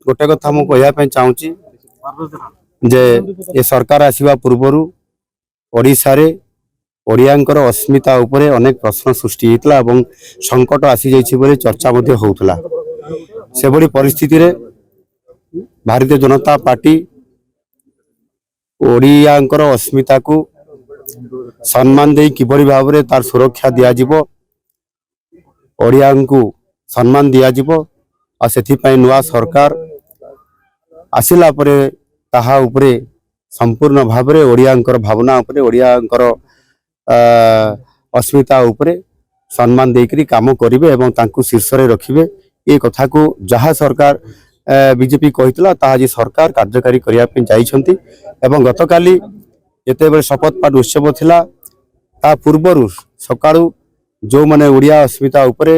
गोटे कथा मु कहया चाहूँगी जे ए सरकार आसीबा पूर्वरु ओडिशा रे ओडियांकर अस्मिता उपरे अनेक प्रश्न सृष्टि होता और संकट आसी जाइछि बोली चर्चा मध्य होउतला। से बड़ी परिस्थिति रे भारतीय जनता पार्टी ओडियांकर अस्मिता को सम्मान दे किभली भाव रे तार सुरक्षा दिया जिवो ओडिया को सम्मान दिया जिवो आ सेथि पई नुआ सरकार आसिला परे ताहा उपरे संपूर्ण भाव रे ओडियांकर भावना उपरे ओडियांकर अस्मिता उपरे सम्मान देकरी काम करिवे एवं तांकु शीर्ष रे रखिवे। ए कथा को जहा सरकार बीजेपी कहितला ताहा जी सरकार कार्यकारी करिया पे जाइछंती एवं गतकाली जेतेबेले शपथ पाठ उत्सव थिला ता पूर्वरु सकाळु जो माने ओडिया अस्मिता उपरे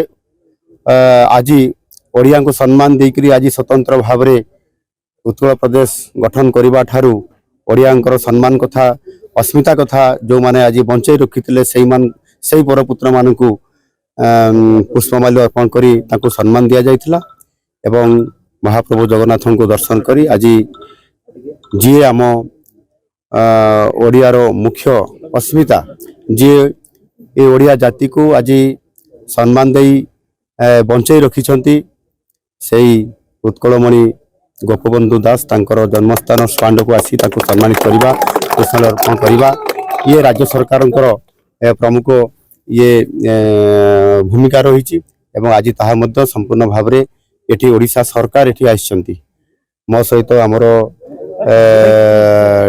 आज ओडिया को सम्मान देकरी आज स्वतंत्र भाव रे उत्कल प्रदेश गठन करबा ठारू ओडियांकर सम्मान कथा अस्मिता कथा जो माने आज बंचई रखिथिले सेई परपुत्र मानकु पुष्पमाल्य अर्पण करी तांको सम्मान दिया जाइथिला एवं महाप्रभु जगन्नाथ को दर्शन करी आज जी आम ओडियार मुख्य अस्मिता जी ए ओडिया जाति को आज सम्मान दे बंचई रखिछंती सेई उत्कलमणि गोपबंधु दास तांकर जन्मस्थान स्टांड को आसी तांको सम्मानित करबा पुष्पांजलि अर्पण करबा ये राज्य सरकार प्रमुख ये भूमिका रही एवं आज ताहा मध्य संपूर्ण भाव रे एठी ओडिशा सरकार एठी आइछंती मो सहित हमर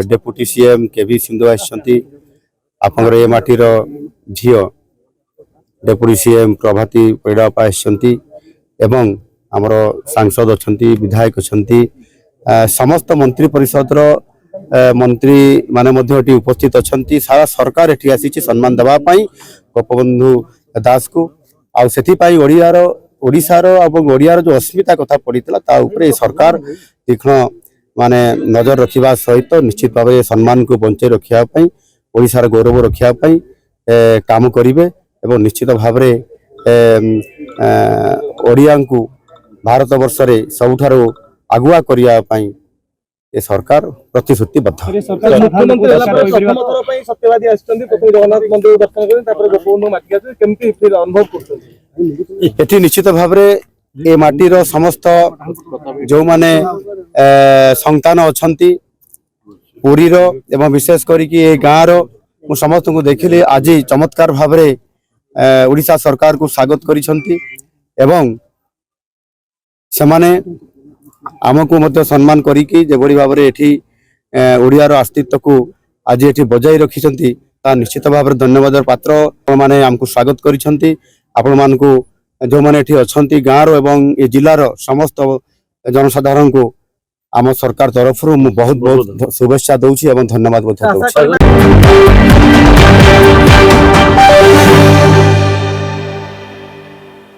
डेप्यूटी सीएम केवी सिंधु आइछंती आपनकर ए माटी रो झियो डेप्यूटी सीएम प्रभाती परिडापा आइछंती एवं हमर सांसद अछंती विधायक अछंती समस्त मंत्री परिषद रो मंत्री माने मध्य एटी उपस्थित अछंती सारा सरकार एठी आसीची सम्मान देबा पई गोपबंधु दास को आ सेथि पई ओडिशार एवं ओडियार जो अस्मिता कथा पड़ीतला ता ऊपर सरकार तीक्ष्ण माने नजर रखिबा सहित निश्चित भाव सम्मान को बंचे रखिया पई ओडिशार गौरव रखिया पई काम करिवे एवं निश्चित भाव रे ओडिया को भारत वर्ष रे सबुठारो आगुआ करिया पई ए सरकार प्रतिश्रुतिबद्ध। निश्चित भाव ए माटीर समस्त जो माने संतान अछंती पुरीर एवं विशेष करिक ए गाँव रो मु समस्त को देखिली आज चमत्कार भाव ओडिशा सरकार को स्वागत करिसंती एवं सेमाने आमको मध्य सम्मान करिकी जेबड़ी भाव रे एठी ओडियार अस्तित्व को आज एठी बजाई रखिसंती ता निश्चित भाव रे धन्यवाद पात्र माने हमको स्वागत करिसंती आपण मानकु जो माने एठी अछंती गाँव रो एवं ए जिल्ला रो समस्त जनसाधारण को आम सरकार तरफ रु बहुत बहुत शुभेच्छा दउछि एवं धन्यवाद दउछि।